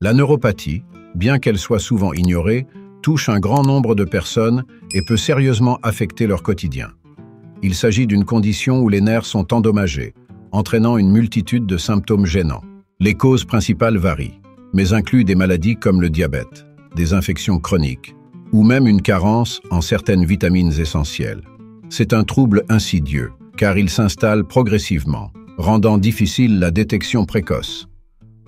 La neuropathie, bien qu'elle soit souvent ignorée, touche un grand nombre de personnes et peut sérieusement affecter leur quotidien. Il s'agit d'une condition où les nerfs sont endommagés, entraînant une multitude de symptômes gênants. Les causes principales varient, mais incluent des maladies comme le diabète, des infections chroniques, ou même une carence en certaines vitamines essentielles. C'est un trouble insidieux, car il s'installe progressivement, rendant difficile la détection précoce.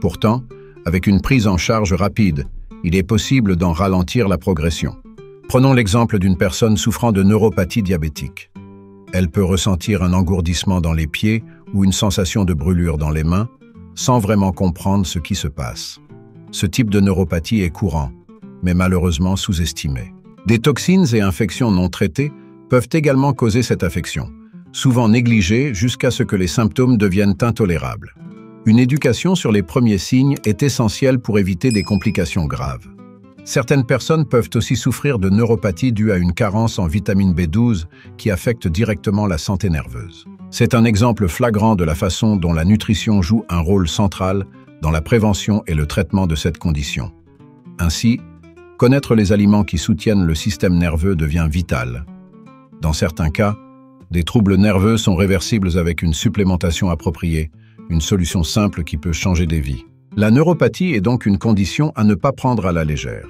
Pourtant, avec une prise en charge rapide, il est possible d'en ralentir la progression. Prenons l'exemple d'une personne souffrant de neuropathie diabétique. Elle peut ressentir un engourdissement dans les pieds ou une sensation de brûlure dans les mains, sans vraiment comprendre ce qui se passe. Ce type de neuropathie est courant, mais malheureusement sous-estimé. Des toxines et infections non traitées peuvent également causer cette affection, souvent négligées jusqu'à ce que les symptômes deviennent intolérables. Une éducation sur les premiers signes est essentielle pour éviter des complications graves. Certaines personnes peuvent aussi souffrir de neuropathie due à une carence en vitamine B12 qui affecte directement la santé nerveuse. C'est un exemple flagrant de la façon dont la nutrition joue un rôle central dans la prévention et le traitement de cette condition. Ainsi, connaître les aliments qui soutiennent le système nerveux devient vital. Dans certains cas, des troubles nerveux sont réversibles avec une supplémentation appropriée, une solution simple qui peut changer des vies. La neuropathie est donc une condition à ne pas prendre à la légère.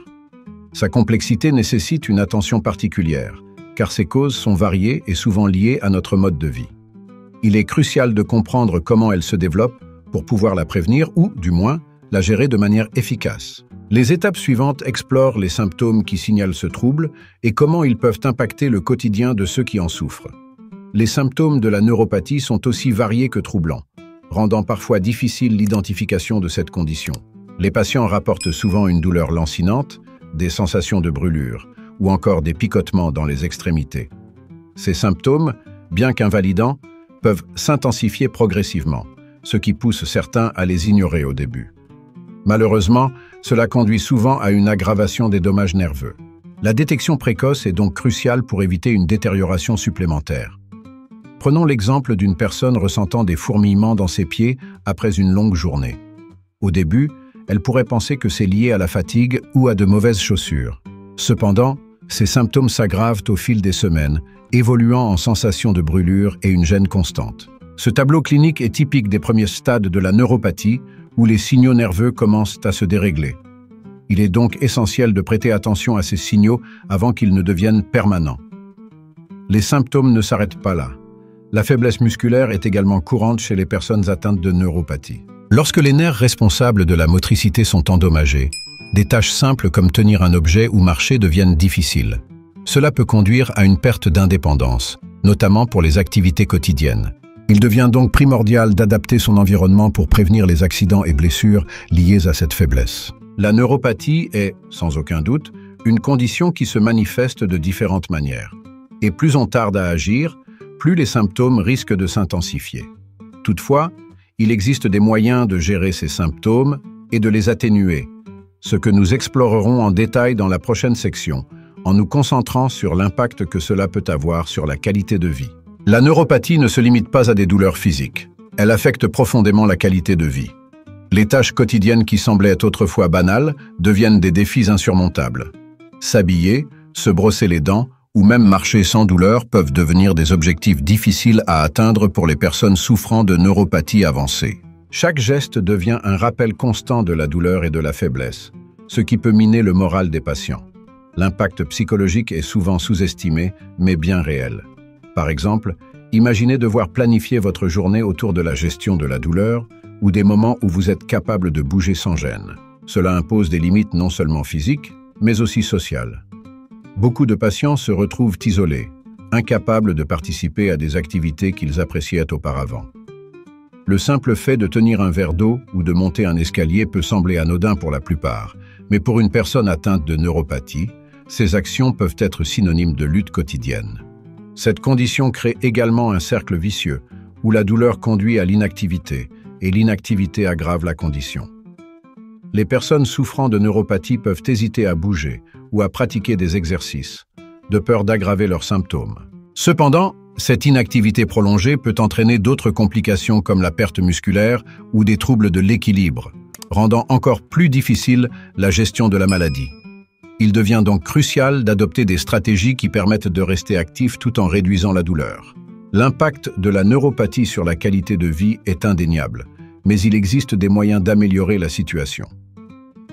Sa complexité nécessite une attention particulière, car ses causes sont variées et souvent liées à notre mode de vie. Il est crucial de comprendre comment elle se développe pour pouvoir la prévenir ou, du moins, la gérer de manière efficace. Les étapes suivantes explorent les symptômes qui signalent ce trouble et comment ils peuvent impacter le quotidien de ceux qui en souffrent. Les symptômes de la neuropathie sont aussi variés que troublants, rendant parfois difficile l'identification de cette condition. Les patients rapportent souvent une douleur lancinante, des sensations de brûlure ou encore des picotements dans les extrémités. Ces symptômes, bien qu'invalidants, peuvent s'intensifier progressivement, ce qui pousse certains à les ignorer au début. Malheureusement, cela conduit souvent à une aggravation des dommages nerveux. La détection précoce est donc cruciale pour éviter une détérioration supplémentaire. Prenons l'exemple d'une personne ressentant des fourmillements dans ses pieds après une longue journée. Au début, elle pourrait penser que c'est lié à la fatigue ou à de mauvaises chaussures. Cependant, ces symptômes s'aggravent au fil des semaines, évoluant en sensations de brûlure et une gêne constante. Ce tableau clinique est typique des premiers stades de la neuropathie, où les signaux nerveux commencent à se dérégler. Il est donc essentiel de prêter attention à ces signaux avant qu'ils ne deviennent permanents. Les symptômes ne s'arrêtent pas là. La faiblesse musculaire est également courante chez les personnes atteintes de neuropathie. Lorsque les nerfs responsables de la motricité sont endommagés, des tâches simples comme tenir un objet ou marcher deviennent difficiles. Cela peut conduire à une perte d'indépendance, notamment pour les activités quotidiennes. Il devient donc primordial d'adapter son environnement pour prévenir les accidents et blessures liés à cette faiblesse. La neuropathie est, sans aucun doute, une condition qui se manifeste de différentes manières. Et plus on tarde à agir, plus les symptômes risquent de s'intensifier. Toutefois, il existe des moyens de gérer ces symptômes et de les atténuer, ce que nous explorerons en détail dans la prochaine section, en nous concentrant sur l'impact que cela peut avoir sur la qualité de vie. La neuropathie ne se limite pas à des douleurs physiques. Elle affecte profondément la qualité de vie. Les tâches quotidiennes qui semblaient être autrefois banales deviennent des défis insurmontables. S'habiller, se brosser les dents ou même marcher sans douleur peuvent devenir des objectifs difficiles à atteindre pour les personnes souffrant de neuropathie avancée. Chaque geste devient un rappel constant de la douleur et de la faiblesse, ce qui peut miner le moral des patients. L'impact psychologique est souvent sous-estimé, mais bien réel. Par exemple, imaginez devoir planifier votre journée autour de la gestion de la douleur ou des moments où vous êtes capable de bouger sans gêne. Cela impose des limites non seulement physiques, mais aussi sociales. Beaucoup de patients se retrouvent isolés, incapables de participer à des activités qu'ils appréciaient auparavant. Le simple fait de tenir un verre d'eau ou de monter un escalier peut sembler anodin pour la plupart, mais pour une personne atteinte de neuropathie, ces actions peuvent être synonymes de lutte quotidienne. Cette condition crée également un cercle vicieux, où la douleur conduit à l'inactivité, et l'inactivité aggrave la condition. Les personnes souffrant de neuropathie peuvent hésiter à bouger ou à pratiquer des exercices, de peur d'aggraver leurs symptômes. Cependant, cette inactivité prolongée peut entraîner d'autres complications comme la perte musculaire ou des troubles de l'équilibre. rendant encore plus difficile la gestion de la maladie. Il devient donc crucial d'adopter des stratégies qui permettent de rester actif tout en réduisant la douleur. L'impact de la neuropathie sur la qualité de vie est indéniable, mais il existe des moyens d'améliorer la situation.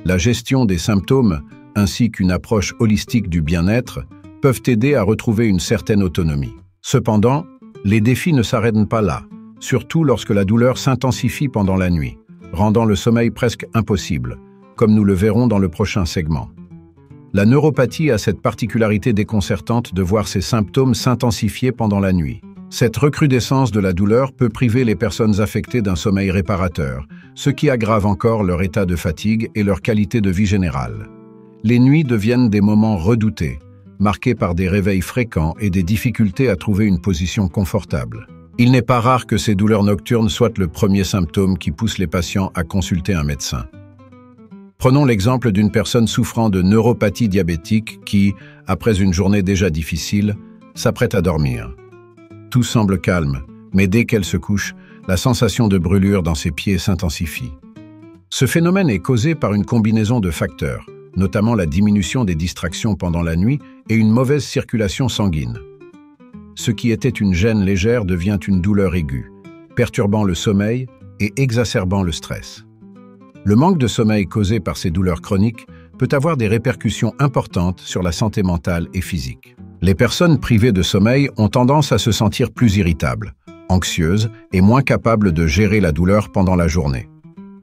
La gestion des symptômes, ainsi qu'une approche holistique du bien-être, peuvent aider à retrouver une certaine autonomie. Cependant, les défis ne s'arrêtent pas là, surtout lorsque la douleur s'intensifie pendant la nuit, rendant le sommeil presque impossible, comme nous le verrons dans le prochain segment. La neuropathie a cette particularité déconcertante de voir ses symptômes s'intensifier pendant la nuit. Cette recrudescence de la douleur peut priver les personnes affectées d'un sommeil réparateur, ce qui aggrave encore leur état de fatigue et leur qualité de vie générale. Les nuits deviennent des moments redoutés, marqués par des réveils fréquents et des difficultés à trouver une position confortable. Il n'est pas rare que ces douleurs nocturnes soient le premier symptôme qui pousse les patients à consulter un médecin. Prenons l'exemple d'une personne souffrant de neuropathie diabétique qui, après une journée déjà difficile, s'apprête à dormir. Tout semble calme, mais dès qu'elle se couche, la sensation de brûlure dans ses pieds s'intensifie. Ce phénomène est causé par une combinaison de facteurs, notamment la diminution des distractions pendant la nuit et une mauvaise circulation sanguine. Ce qui était une gêne légère devient une douleur aiguë, perturbant le sommeil et exacerbant le stress. Le manque de sommeil causé par ces douleurs chroniques peut avoir des répercussions importantes sur la santé mentale et physique. Les personnes privées de sommeil ont tendance à se sentir plus irritables, anxieuses et moins capables de gérer la douleur pendant la journée.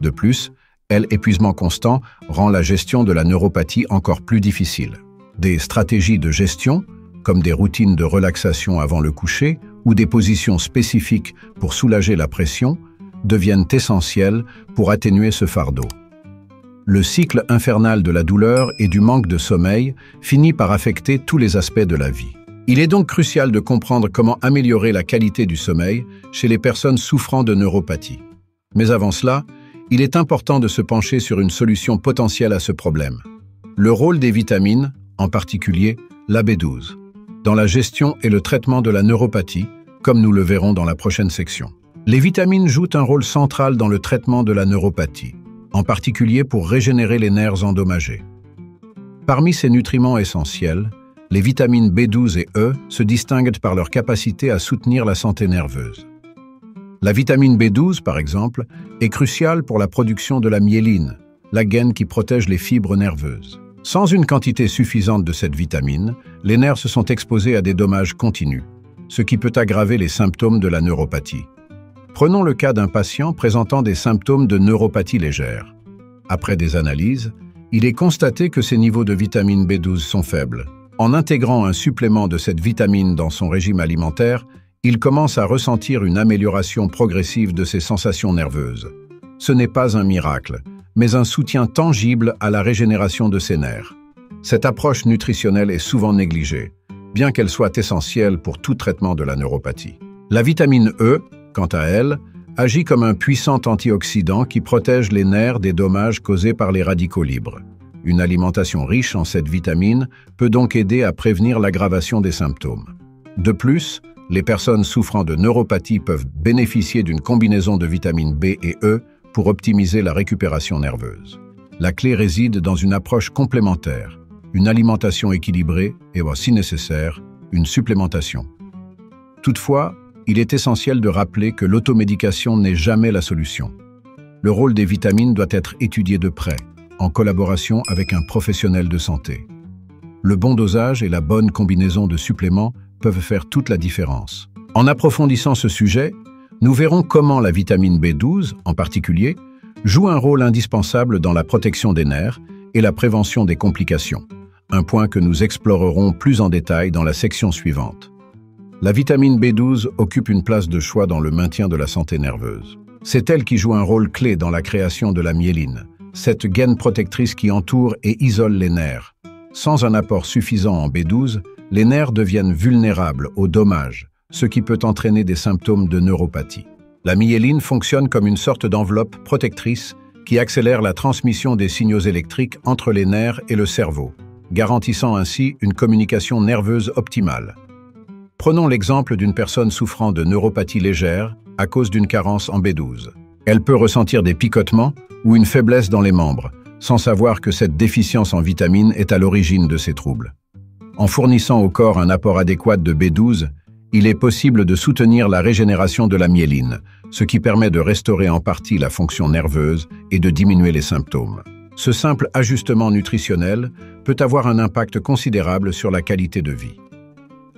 De plus, l'épuisement constant rend la gestion de la neuropathie encore plus difficile. Des stratégies de gestion, comme des routines de relaxation avant le coucher ou des positions spécifiques pour soulager la pression, deviennent essentielles pour atténuer ce fardeau. Le cycle infernal de la douleur et du manque de sommeil finit par affecter tous les aspects de la vie. Il est donc crucial de comprendre comment améliorer la qualité du sommeil chez les personnes souffrant de neuropathie. Mais avant cela, il est important de se pencher sur une solution potentielle à ce problème. Le rôle des vitamines, en particulier la B12, dans la gestion et le traitement de la neuropathie, comme nous le verrons dans la prochaine section. Les vitamines jouent un rôle central dans le traitement de la neuropathie, en particulier pour régénérer les nerfs endommagés. Parmi ces nutriments essentiels, les vitamines B12 et E se distinguent par leur capacité à soutenir la santé nerveuse. La vitamine B12, par exemple, est cruciale pour la production de la myéline, la gaine qui protège les fibres nerveuses. Sans une quantité suffisante de cette vitamine, les nerfs se sont exposés à des dommages continus, ce qui peut aggraver les symptômes de la neuropathie. Prenons le cas d'un patient présentant des symptômes de neuropathie légère. Après des analyses, il est constaté que ses niveaux de vitamine B12 sont faibles. En intégrant un supplément de cette vitamine dans son régime alimentaire, il commence à ressentir une amélioration progressive de ses sensations nerveuses. Ce n'est pas un miracle, mais un soutien tangible à la régénération de ses nerfs. Cette approche nutritionnelle est souvent négligée, bien qu'elle soit essentielle pour tout traitement de la neuropathie. La vitamine E, quant à elle, agit comme un puissant antioxydant qui protège les nerfs des dommages causés par les radicaux libres. Une alimentation riche en cette vitamine peut donc aider à prévenir l'aggravation des symptômes. De plus, les personnes souffrant de neuropathie peuvent bénéficier d'une combinaison de vitamines B et E pour optimiser la récupération nerveuse. La clé réside dans une approche complémentaire, une alimentation équilibrée et, si nécessaire, une supplémentation. Toutefois, il est essentiel de rappeler que l'automédication n'est jamais la solution. Le rôle des vitamines doit être étudié de près, en collaboration avec un professionnel de santé. Le bon dosage et la bonne combinaison de suppléments peuvent faire toute la différence. En approfondissant ce sujet, nous verrons comment la vitamine B12, en particulier, joue un rôle indispensable dans la protection des nerfs et la prévention des complications, un point que nous explorerons plus en détail dans la section suivante. La vitamine B12 occupe une place de choix dans le maintien de la santé nerveuse. C'est elle qui joue un rôle clé dans la création de la myéline, cette gaine protectrice qui entoure et isole les nerfs. Sans un apport suffisant en B12, les nerfs deviennent vulnérables aux dommages, ce qui peut entraîner des symptômes de neuropathie. La myéline fonctionne comme une sorte d'enveloppe protectrice qui accélère la transmission des signaux électriques entre les nerfs et le cerveau, garantissant ainsi une communication nerveuse optimale. Prenons l'exemple d'une personne souffrant de neuropathie légère à cause d'une carence en B12. Elle peut ressentir des picotements ou une faiblesse dans les membres, sans savoir que cette déficience en vitamines est à l'origine de ces troubles. En fournissant au corps un apport adéquat de B12, il est possible de soutenir la régénération de la myéline, ce qui permet de restaurer en partie la fonction nerveuse et de diminuer les symptômes. Ce simple ajustement nutritionnel peut avoir un impact considérable sur la qualité de vie.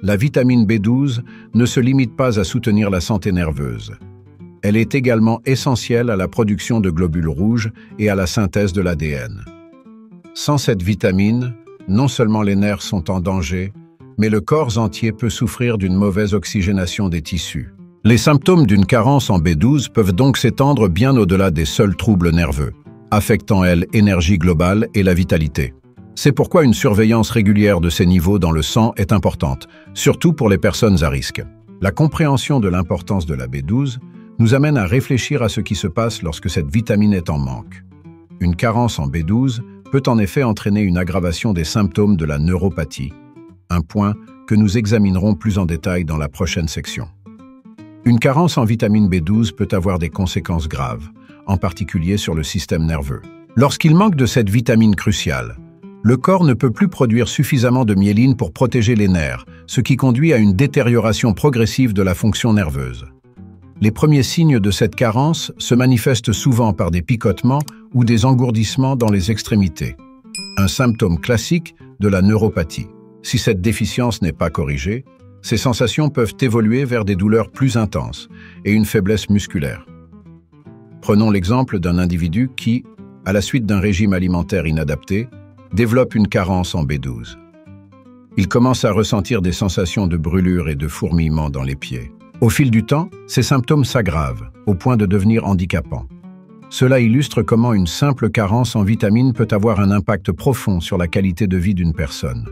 La vitamine B12 ne se limite pas à soutenir la santé nerveuse. Elle est également essentielle à la production de globules rouges et à la synthèse de l'ADN. Sans cette vitamine, non seulement les nerfs sont en danger, mais le corps entier peut souffrir d'une mauvaise oxygénation des tissus. Les symptômes d'une carence en B12 peuvent donc s'étendre bien au-delà des seuls troubles nerveux, affectant l'énergie globale et la vitalité. C'est pourquoi une surveillance régulière de ces niveaux dans le sang est importante, surtout pour les personnes à risque. La compréhension de l'importance de la B12 nous amène à réfléchir à ce qui se passe lorsque cette vitamine est en manque. Une carence en B12 peut en effet entraîner une aggravation des symptômes de la neuropathie, un point que nous examinerons plus en détail dans la prochaine section. Une carence en vitamine B12 peut avoir des conséquences graves, en particulier sur le système nerveux. Lorsqu'il manque de cette vitamine cruciale, le corps ne peut plus produire suffisamment de myéline pour protéger les nerfs, ce qui conduit à une détérioration progressive de la fonction nerveuse. Les premiers signes de cette carence se manifestent souvent par des picotements ou des engourdissements dans les extrémités, un symptôme classique de la neuropathie. Si cette déficience n'est pas corrigée, ces sensations peuvent évoluer vers des douleurs plus intenses et une faiblesse musculaire. Prenons l'exemple d'un individu qui, à la suite d'un régime alimentaire inadapté, développe une carence en B12. Il commence à ressentir des sensations de brûlure et de fourmillement dans les pieds. Au fil du temps, ces symptômes s'aggravent, au point de devenir handicapants. Cela illustre comment une simple carence en vitamines peut avoir un impact profond sur la qualité de vie d'une personne.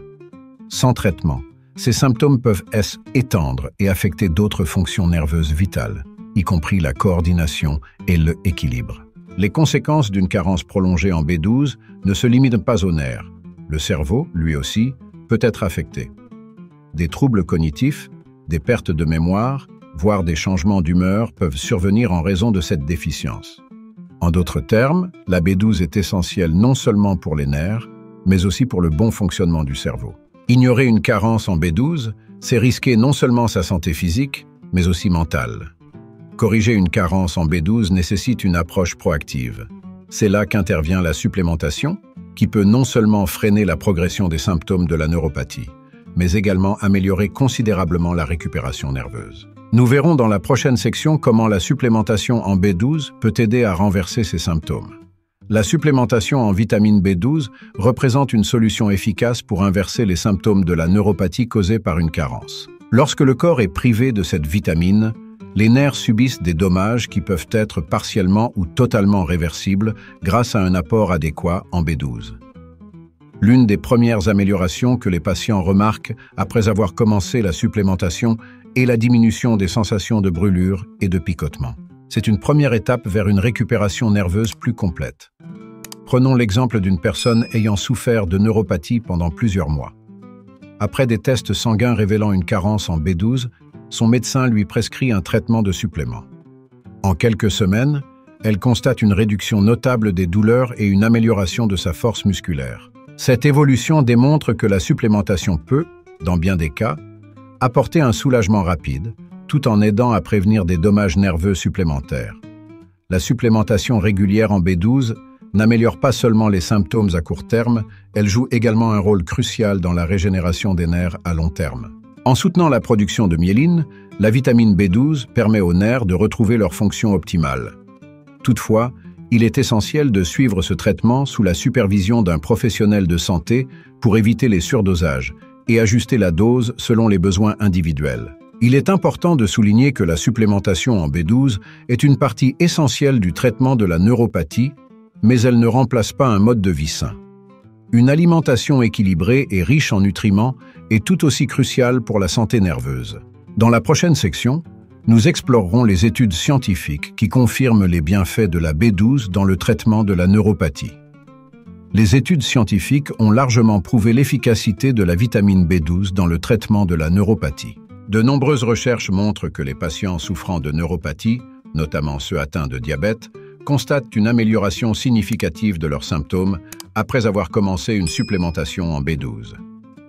Sans traitement, ces symptômes peuvent s'étendre et affecter d'autres fonctions nerveuses vitales, y compris la coordination et l'équilibre. Les conséquences d'une carence prolongée en B12 ne se limitent pas aux nerfs. Le cerveau, lui aussi, peut être affecté. Des troubles cognitifs, des pertes de mémoire, voire des changements d'humeur peuvent survenir en raison de cette déficience. En d'autres termes, la B12 est essentielle non seulement pour les nerfs, mais aussi pour le bon fonctionnement du cerveau. Ignorer une carence en B12, c'est risquer non seulement sa santé physique, mais aussi mentale. Corriger une carence en B12 nécessite une approche proactive. C'est là qu'intervient la supplémentation, qui peut non seulement freiner la progression des symptômes de la neuropathie, mais également améliorer considérablement la récupération nerveuse. Nous verrons dans la prochaine section comment la supplémentation en B12 peut aider à renverser ces symptômes. La supplémentation en vitamine B12 représente une solution efficace pour inverser les symptômes de la neuropathie causée par une carence. Lorsque le corps est privé de cette vitamine, les nerfs subissent des dommages qui peuvent être partiellement ou totalement réversibles grâce à un apport adéquat en B12. L'une des premières améliorations que les patients remarquent après avoir commencé la supplémentation est la diminution des sensations de brûlure et de picotement. C'est une première étape vers une récupération nerveuse plus complète. Prenons l'exemple d'une personne ayant souffert de neuropathie pendant plusieurs mois. Après des tests sanguins révélant une carence en B12, son médecin lui prescrit un traitement de supplément. En quelques semaines, elle constate une réduction notable des douleurs et une amélioration de sa force musculaire. Cette évolution démontre que la supplémentation peut, dans bien des cas, apporter un soulagement rapide, tout en aidant à prévenir des dommages nerveux supplémentaires. La supplémentation régulière en B12 n'améliore pas seulement les symptômes à court terme, elle joue également un rôle crucial dans la régénération des nerfs à long terme. En soutenant la production de myéline, la vitamine B12 permet aux nerfs de retrouver leur fonction optimale. Toutefois, il est essentiel de suivre ce traitement sous la supervision d'un professionnel de santé pour éviter les surdosages et ajuster la dose selon les besoins individuels. Il est important de souligner que la supplémentation en B12 est une partie essentielle du traitement de la neuropathie, mais elle ne remplace pas un mode de vie sain. Une alimentation équilibrée et riche en nutriments est tout aussi cruciale pour la santé nerveuse. Dans la prochaine section, nous explorerons les études scientifiques qui confirment les bienfaits de la B12 dans le traitement de la neuropathie. Les études scientifiques ont largement prouvé l'efficacité de la vitamine B12 dans le traitement de la neuropathie. De nombreuses recherches montrent que les patients souffrant de neuropathie notamment ceux atteints de diabète, constatent une amélioration significative de leurs symptômes après avoir commencé une supplémentation en B12.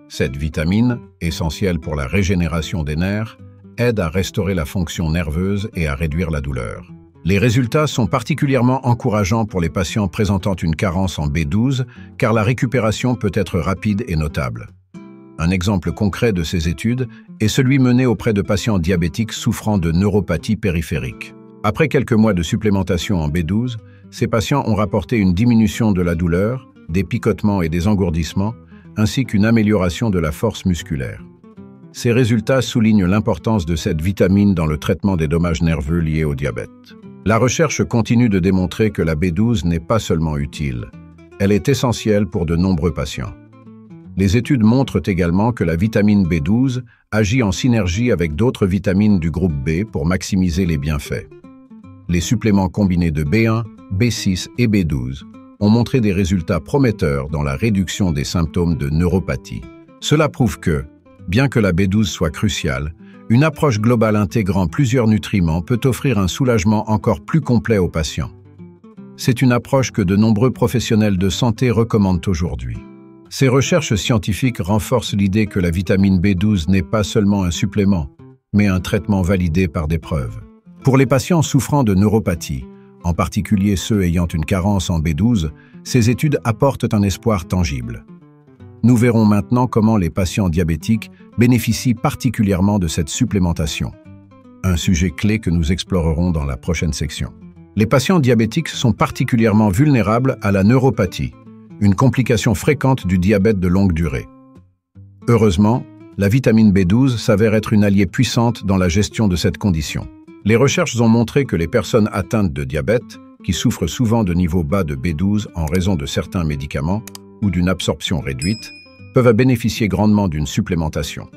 Cette vitamine, essentielle pour la régénération des nerfs, aide à restaurer la fonction nerveuse et à réduire la douleur. Les résultats sont particulièrement encourageants pour les patients présentant une carence en B12, car la récupération peut être rapide et notable. Un exemple concret de ces études est celui mené auprès de patients diabétiques souffrant de neuropathie périphérique. Après quelques mois de supplémentation en B12, ces patients ont rapporté une diminution de la douleur, des picotements et des engourdissements, ainsi qu'une amélioration de la force musculaire. Ces résultats soulignent l'importance de cette vitamine dans le traitement des dommages nerveux liés au diabète. La recherche continue de démontrer que la B12 n'est pas seulement utile, elle est essentielle pour de nombreux patients. Les études montrent également que la vitamine B12 agit en synergie avec d'autres vitamines du groupe B pour maximiser les bienfaits. Les suppléments combinés de B1, B6 et B12 ont montré des résultats prometteurs dans la réduction des symptômes de neuropathie. Cela prouve que, bien que la B12 soit cruciale, une approche globale intégrant plusieurs nutriments peut offrir un soulagement encore plus complet aux patients. C'est une approche que de nombreux professionnels de santé recommandent aujourd'hui. Ces recherches scientifiques renforcent l'idée que la vitamine B12 n'est pas seulement un supplément, mais un traitement validé par des preuves. Pour les patients souffrant de neuropathie, en particulier ceux ayant une carence en B12, ces études apportent un espoir tangible. Nous verrons maintenant comment les patients diabétiques bénéficient particulièrement de cette supplémentation. Un sujet clé que nous explorerons dans la prochaine section. Les patients diabétiques sont particulièrement vulnérables à la neuropathie, une complication fréquente du diabète de longue durée. Heureusement, la vitamine B12 s'avère être une alliée puissante dans la gestion de cette condition. Les recherches ont montré que les personnes atteintes de diabète, qui souffrent souvent de niveaux bas de B12 en raison de certains médicaments ou d'une absorption réduite, peuvent bénéficier grandement d'une supplémentation.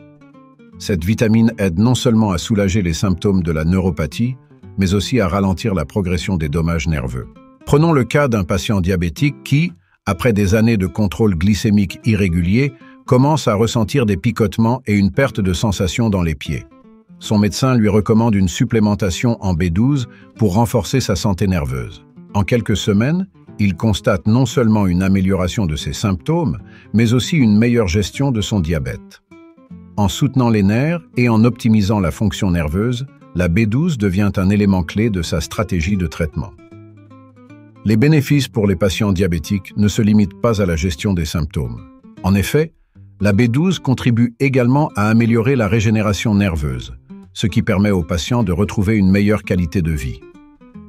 Cette vitamine aide non seulement à soulager les symptômes de la neuropathie, mais aussi à ralentir la progression des dommages nerveux. Prenons le cas d'un patient diabétique qui, après des années de contrôle glycémique irrégulier, commence à ressentir des picotements et une perte de sensation dans les pieds. Son médecin lui recommande une supplémentation en B12 pour renforcer sa santé nerveuse. En quelques semaines, il constate non seulement une amélioration de ses symptômes, mais aussi une meilleure gestion de son diabète. En soutenant les nerfs et en optimisant la fonction nerveuse, la B12 devient un élément clé de sa stratégie de traitement. Les bénéfices pour les patients diabétiques ne se limitent pas à la gestion des symptômes. En effet, la B12 contribue également à améliorer la régénération nerveuse, ce qui permet aux patients de retrouver une meilleure qualité de vie.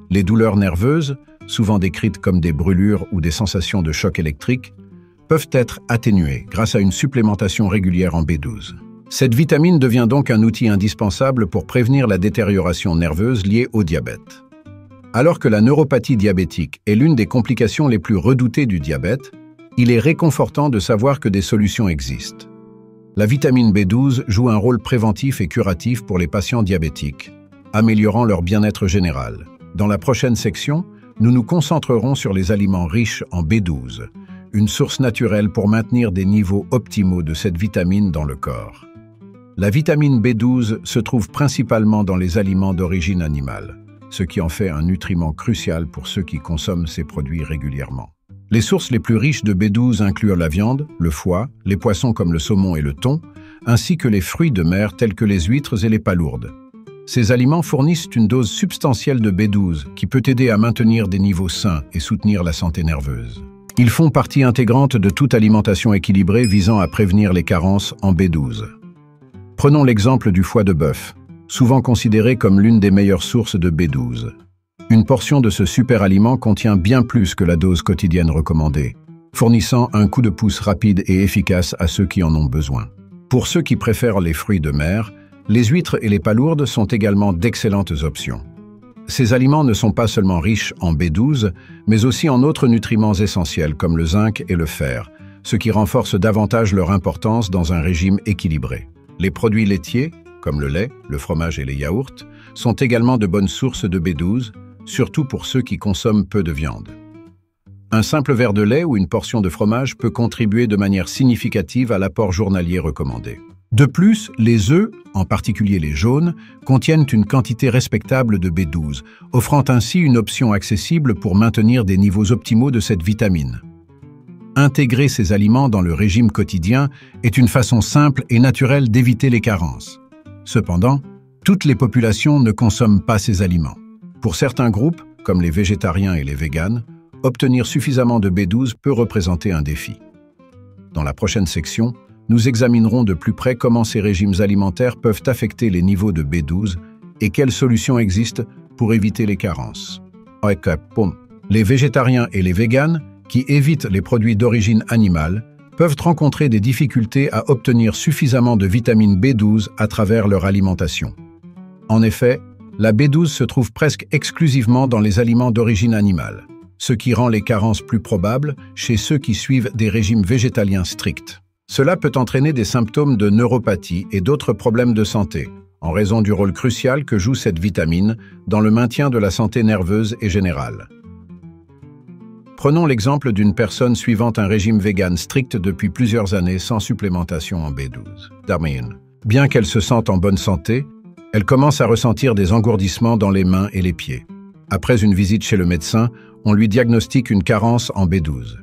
Les douleurs nerveuses, souvent décrites comme des brûlures ou des sensations de choc électrique, peuvent être atténuées grâce à une supplémentation régulière en B12. Cette vitamine devient donc un outil indispensable pour prévenir la détérioration nerveuse liée au diabète. Alors que la neuropathie diabétique est l'une des complications les plus redoutées du diabète, il est réconfortant de savoir que des solutions existent. La vitamine B12 joue un rôle préventif et curatif pour les patients diabétiques, améliorant leur bien-être général. Dans la prochaine section, nous nous concentrerons sur les aliments riches en B12, une source naturelle pour maintenir des niveaux optimaux de cette vitamine dans le corps. La vitamine B12 se trouve principalement dans les aliments d'origine animale, ce qui en fait un nutriment crucial pour ceux qui consomment ces produits régulièrement. Les sources les plus riches de B12 incluent la viande, le foie, les poissons comme le saumon et le thon, ainsi que les fruits de mer tels que les huîtres et les palourdes. Ces aliments fournissent une dose substantielle de B12 qui peut aider à maintenir des niveaux sains et soutenir la santé nerveuse. Ils font partie intégrante de toute alimentation équilibrée visant à prévenir les carences en B12. Prenons l'exemple du foie de bœuf, souvent considéré comme l'une des meilleures sources de B12. Une portion de ce super aliment contient bien plus que la dose quotidienne recommandée, fournissant un coup de pouce rapide et efficace à ceux qui en ont besoin. Pour ceux qui préfèrent les fruits de mer, les huîtres et les palourdes sont également d'excellentes options. Ces aliments ne sont pas seulement riches en B12, mais aussi en autres nutriments essentiels comme le zinc et le fer, ce qui renforce davantage leur importance dans un régime équilibré. Les produits laitiers, comme le lait, le fromage et les yaourts, sont également de bonnes sources de B12, surtout pour ceux qui consomment peu de viande. Un simple verre de lait ou une portion de fromage peut contribuer de manière significative à l'apport journalier recommandé. De plus, les œufs, en particulier les jaunes, contiennent une quantité respectable de B12, offrant ainsi une option accessible pour maintenir des niveaux optimaux de cette vitamine. Intégrer ces aliments dans le régime quotidien est une façon simple et naturelle d'éviter les carences. Cependant, toutes les populations ne consomment pas ces aliments. Pour certains groupes, comme les végétariens et les véganes, obtenir suffisamment de B12 peut représenter un défi. Dans la prochaine section, nous examinerons de plus près comment ces régimes alimentaires peuvent affecter les niveaux de B12 et quelles solutions existent pour éviter les carences. Les végétariens et les véganes, qui évitent les produits d'origine animale, peuvent rencontrer des difficultés à obtenir suffisamment de vitamine B12 à travers leur alimentation. En effet, la B12 se trouve presque exclusivement dans les aliments d'origine animale, ce qui rend les carences plus probables chez ceux qui suivent des régimes végétaliens stricts. Cela peut entraîner des symptômes de neuropathie et d'autres problèmes de santé, en raison du rôle crucial que joue cette vitamine dans le maintien de la santé nerveuse et générale. Prenons l'exemple d'une personne suivant un régime vegan strict depuis plusieurs années sans supplémentation en B12. Bien qu'elle se sente en bonne santé, elle commence à ressentir des engourdissements dans les mains et les pieds. Après une visite chez le médecin, on lui diagnostique une carence en B12.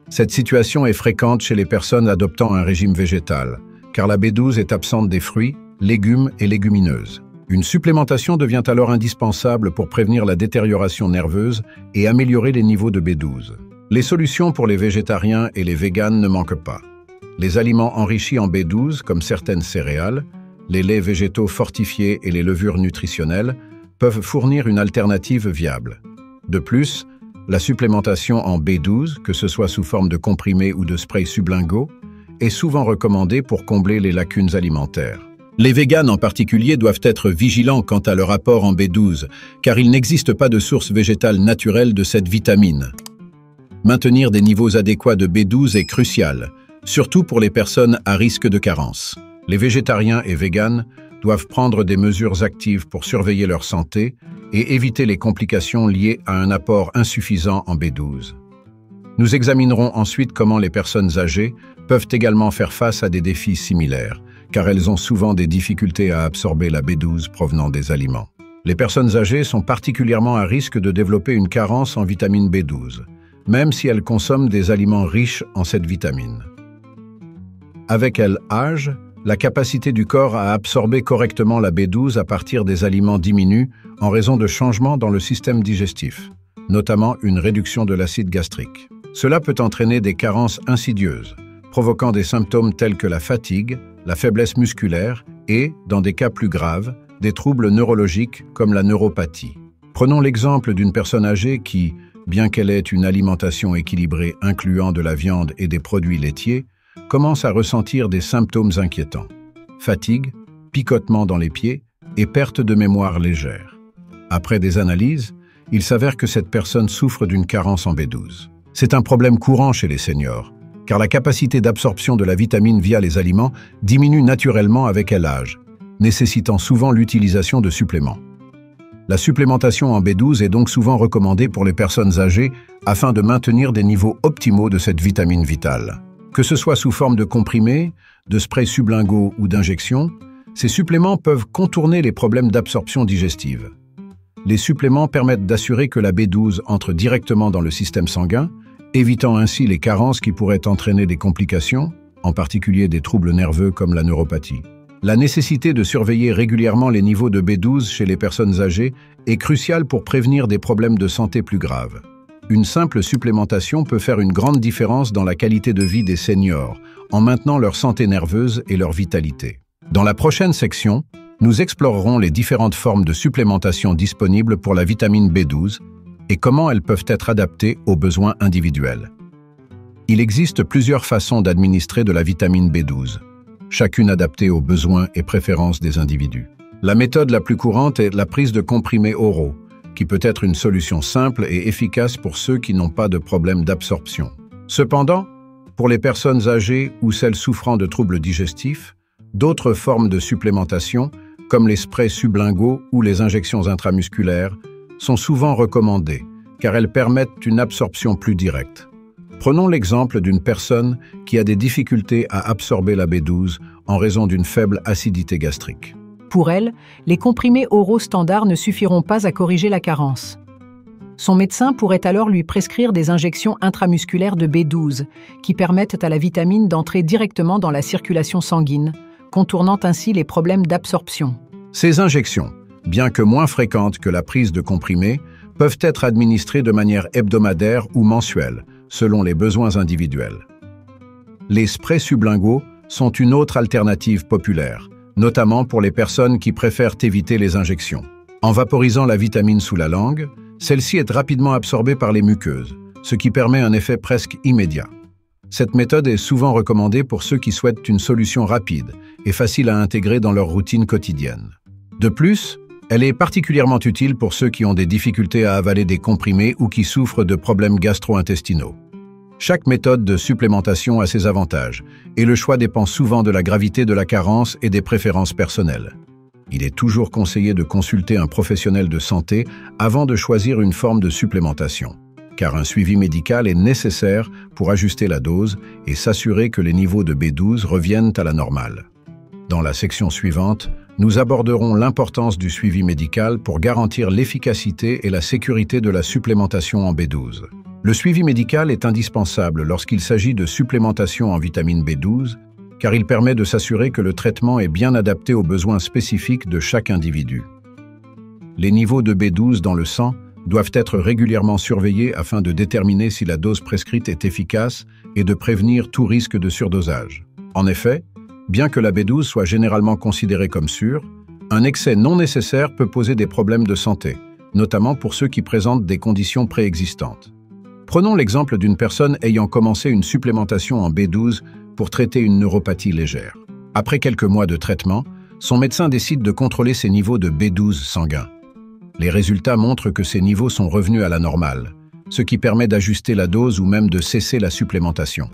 Cette situation est fréquente chez les personnes adoptant un régime végétal, car la B12 est absente des fruits, légumes et légumineuses. Une supplémentation devient alors indispensable pour prévenir la détérioration nerveuse et améliorer les niveaux de B12. Les solutions pour les végétariens et les véganes ne manquent pas. Les aliments enrichis en B12, comme certaines céréales, les laits végétaux fortifiés et les levures nutritionnelles, peuvent fournir une alternative viable. De plus, la supplémentation en B12, que ce soit sous forme de comprimés ou de sprays sublinguaux, est souvent recommandée pour combler les lacunes alimentaires. Les véganes en particulier doivent être vigilants quant à leur apport en B12, car il n'existe pas de source végétale naturelle de cette vitamine. Maintenir des niveaux adéquats de B12 est crucial, surtout pour les personnes à risque de carence. Les végétariens et véganes doivent prendre des mesures actives pour surveiller leur santé et éviter les complications liées à un apport insuffisant en B12. Nous examinerons ensuite comment les personnes âgées peuvent également faire face à des défis similaires, car elles ont souvent des difficultés à absorber la B12 provenant des aliments. Les personnes âgées sont particulièrement à risque de développer une carence en vitamine B12, même si elles consomment des aliments riches en cette vitamine. Avec l'âge, la capacité du corps à absorber correctement la B12 à partir des aliments diminue en raison de changements dans le système digestif, notamment une réduction de l'acide gastrique. Cela peut entraîner des carences insidieuses, provoquant des symptômes tels que la fatigue, la faiblesse musculaire et, dans des cas plus graves, des troubles neurologiques comme la neuropathie. Prenons l'exemple d'une personne âgée qui, bien qu'elle ait une alimentation équilibrée incluant de la viande et des produits laitiers, commence à ressentir des symptômes inquiétants. Fatigue, picotement dans les pieds et perte de mémoire légère. Après des analyses, il s'avère que cette personne souffre d'une carence en B12. C'est un problème courant chez les seniors, car la capacité d'absorption de la vitamine via les aliments diminue naturellement avec l'âge, nécessitant souvent l'utilisation de suppléments. La supplémentation en B12 est donc souvent recommandée pour les personnes âgées afin de maintenir des niveaux optimaux de cette vitamine vitale. Que ce soit sous forme de comprimés, de sprays sublinguaux ou d'injections, ces suppléments peuvent contourner les problèmes d'absorption digestive. Les suppléments permettent d'assurer que la B12 entre directement dans le système sanguin, évitant ainsi les carences qui pourraient entraîner des complications, en particulier des troubles nerveux comme la neuropathie. La nécessité de surveiller régulièrement les niveaux de B12 chez les personnes âgées est cruciale pour prévenir des problèmes de santé plus graves. Une simple supplémentation peut faire une grande différence dans la qualité de vie des seniors, en maintenant leur santé nerveuse et leur vitalité. Dans la prochaine section, nous explorerons les différentes formes de supplémentation disponibles pour la vitamine B12 et comment elles peuvent être adaptées aux besoins individuels. Il existe plusieurs façons d'administrer de la vitamine B12, chacune adaptée aux besoins et préférences des individus. La méthode la plus courante est la prise de comprimés oraux, qui peut être une solution simple et efficace pour ceux qui n'ont pas de problème d'absorption. Cependant, pour les personnes âgées ou celles souffrant de troubles digestifs, d'autres formes de supplémentation, comme les sprays sublinguaux ou les injections intramusculaires, sont souvent recommandées, car elles permettent une absorption plus directe. Prenons l'exemple d'une personne qui a des difficultés à absorber la B12 en raison d'une faible acidité gastrique. Pour elle, les comprimés oraux standards ne suffiront pas à corriger la carence. Son médecin pourrait alors lui prescrire des injections intramusculaires de B12 qui permettent à la vitamine d'entrer directement dans la circulation sanguine, contournant ainsi les problèmes d'absorption. Ces injections, bien que moins fréquentes que la prise de comprimés, peuvent être administrées de manière hebdomadaire ou mensuelle, selon les besoins individuels. Les sprays sublinguaux sont une autre alternative populaire, notamment pour les personnes qui préfèrent éviter les injections. En vaporisant la vitamine sous la langue, celle-ci est rapidement absorbée par les muqueuses, ce qui permet un effet presque immédiat. Cette méthode est souvent recommandée pour ceux qui souhaitent une solution rapide et facile à intégrer dans leur routine quotidienne. De plus, elle est particulièrement utile pour ceux qui ont des difficultés à avaler des comprimés ou qui souffrent de problèmes gastro-intestinaux. Chaque méthode de supplémentation a ses avantages, et le choix dépend souvent de la gravité de la carence et des préférences personnelles. Il est toujours conseillé de consulter un professionnel de santé avant de choisir une forme de supplémentation, car un suivi médical est nécessaire pour ajuster la dose et s'assurer que les niveaux de B12 reviennent à la normale. Dans la section suivante, nous aborderons l'importance du suivi médical pour garantir l'efficacité et la sécurité de la supplémentation en B12. Le suivi médical est indispensable lorsqu'il s'agit de supplémentation en vitamine B12, car il permet de s'assurer que le traitement est bien adapté aux besoins spécifiques de chaque individu. Les niveaux de B12 dans le sang doivent être régulièrement surveillés afin de déterminer si la dose prescrite est efficace et de prévenir tout risque de surdosage. En effet, bien que la B12 soit généralement considérée comme sûre, un excès non nécessaire peut poser des problèmes de santé, notamment pour ceux qui présentent des conditions préexistantes. Prenons l'exemple d'une personne ayant commencé une supplémentation en B12 pour traiter une neuropathie légère. Après quelques mois de traitement, son médecin décide de contrôler ses niveaux de B12 sanguins. Les résultats montrent que ces niveaux sont revenus à la normale, ce qui permet d'ajuster la dose ou même de cesser la supplémentation.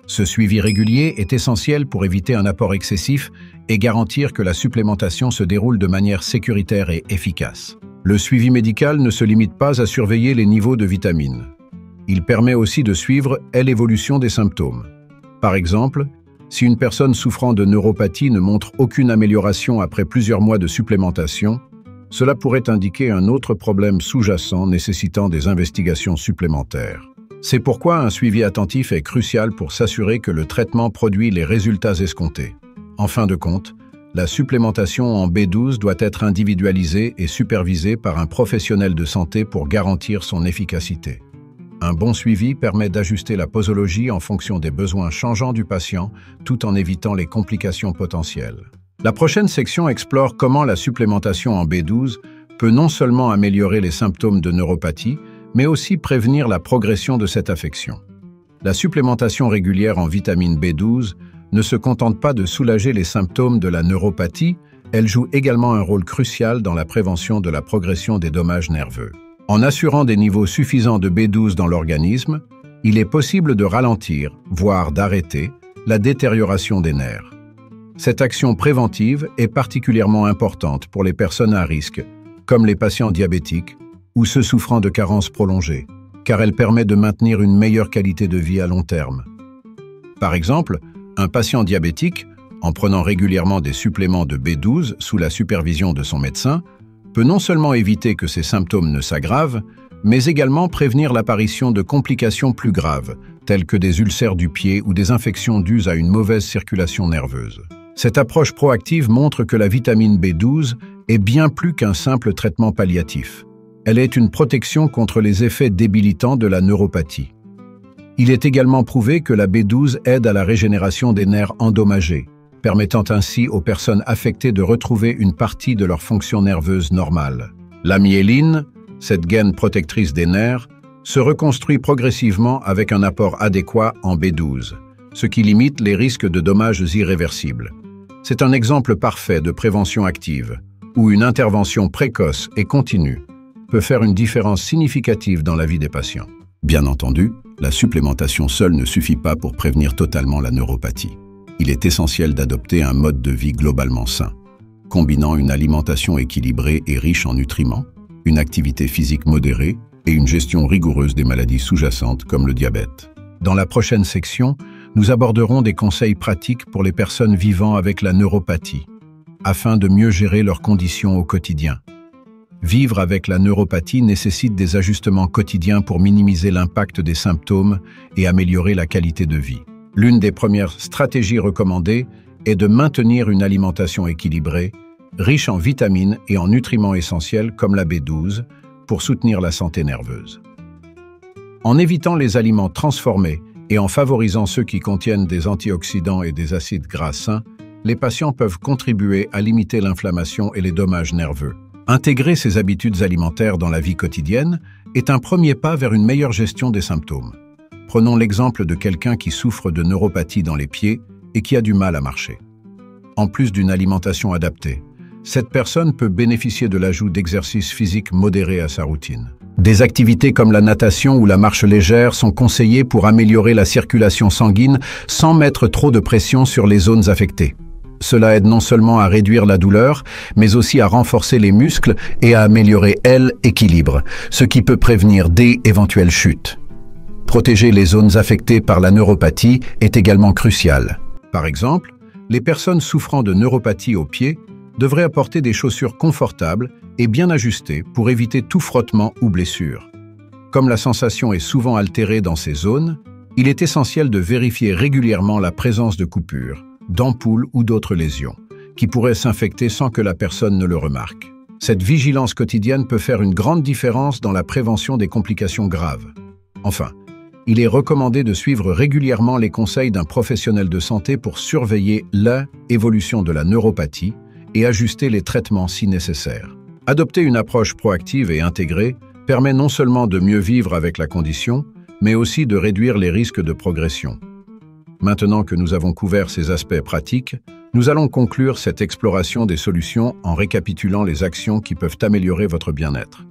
Ce suivi régulier est essentiel pour éviter un apport excessif et garantir que la supplémentation se déroule de manière sécuritaire et efficace. Le suivi médical ne se limite pas à surveiller les niveaux de vitamines. Il permet aussi de suivre l'évolution des symptômes. Par exemple, si une personne souffrant de neuropathie ne montre aucune amélioration après plusieurs mois de supplémentation, cela pourrait indiquer un autre problème sous-jacent nécessitant des investigations supplémentaires. C'est pourquoi un suivi attentif est crucial pour s'assurer que le traitement produit les résultats escomptés. En fin de compte, la supplémentation en B12 doit être individualisée et supervisée par un professionnel de santé pour garantir son efficacité. Un bon suivi permet d'ajuster la posologie en fonction des besoins changeants du patient, tout en évitant les complications potentielles. La prochaine section explore comment la supplémentation en B12 peut non seulement améliorer les symptômes de neuropathie, mais aussi prévenir la progression de cette affection. La supplémentation régulière en vitamine B12 ne se contente pas de soulager les symptômes de la neuropathie, elle joue également un rôle crucial dans la prévention de la progression des dommages nerveux. En assurant des niveaux suffisants de B12 dans l'organisme, il est possible de ralentir, voire d'arrêter, la détérioration des nerfs. Cette action préventive est particulièrement importante pour les personnes à risque, comme les patients diabétiques ou ceux souffrant de carences prolongées, car elle permet de maintenir une meilleure qualité de vie à long terme. Par exemple, un patient diabétique, en prenant régulièrement des suppléments de B12 sous la supervision de son médecin, peut non seulement éviter que ces symptômes ne s'aggravent, mais également prévenir l'apparition de complications plus graves, telles que des ulcères du pied ou des infections dues à une mauvaise circulation nerveuse. Cette approche proactive montre que la vitamine B12 est bien plus qu'un simple traitement palliatif. Elle est une protection contre les effets débilitants de la neuropathie. Il est également prouvé que la B12 aide à la régénération des nerfs endommagés, permettant ainsi aux personnes affectées de retrouver une partie de leur fonction nerveuse normale. La myéline, cette gaine protectrice des nerfs, se reconstruit progressivement avec un apport adéquat en B12, ce qui limite les risques de dommages irréversibles. C'est un exemple parfait de prévention active, où une intervention précoce et continue peut faire une différence significative dans la vie des patients. Bien entendu, la supplémentation seule ne suffit pas pour prévenir totalement la neuropathie. Il est essentiel d'adopter un mode de vie globalement sain, combinant une alimentation équilibrée et riche en nutriments, une activité physique modérée et une gestion rigoureuse des maladies sous-jacentes comme le diabète. Dans la prochaine section, nous aborderons des conseils pratiques pour les personnes vivant avec la neuropathie, afin de mieux gérer leurs conditions au quotidien. Vivre avec la neuropathie nécessite des ajustements quotidiens pour minimiser l'impact des symptômes et améliorer la qualité de vie. L'une des premières stratégies recommandées est de maintenir une alimentation équilibrée, riche en vitamines et en nutriments essentiels comme la B12, pour soutenir la santé nerveuse. En évitant les aliments transformés et en favorisant ceux qui contiennent des antioxydants et des acides gras sains, les patients peuvent contribuer à limiter l'inflammation et les dommages nerveux. Intégrer ces habitudes alimentaires dans la vie quotidienne est un premier pas vers une meilleure gestion des symptômes. Prenons l'exemple de quelqu'un qui souffre de neuropathie dans les pieds et qui a du mal à marcher. En plus d'une alimentation adaptée, cette personne peut bénéficier de l'ajout d'exercices physiques modérés à sa routine. Des activités comme la natation ou la marche légère sont conseillées pour améliorer la circulation sanguine sans mettre trop de pression sur les zones affectées. Cela aide non seulement à réduire la douleur, mais aussi à renforcer les muscles et à améliorer l'équilibre, ce qui peut prévenir des éventuelles chutes. Protéger les zones affectées par la neuropathie est également crucial. Par exemple, les personnes souffrant de neuropathie aux pieds devraient apporter des chaussures confortables et bien ajustées pour éviter tout frottement ou blessure. Comme la sensation est souvent altérée dans ces zones, il est essentiel de vérifier régulièrement la présence de coupures, d'ampoules ou d'autres lésions, qui pourraient s'infecter sans que la personne ne le remarque. Cette vigilance quotidienne peut faire une grande différence dans la prévention des complications graves. Enfin, il est recommandé de suivre régulièrement les conseils d'un professionnel de santé pour surveiller l'évolution de la neuropathie et ajuster les traitements si nécessaire. Adopter une approche proactive et intégrée permet non seulement de mieux vivre avec la condition, mais aussi de réduire les risques de progression. Maintenant que nous avons couvert ces aspects pratiques, nous allons conclure cette exploration des solutions en récapitulant les actions qui peuvent améliorer votre bien-être.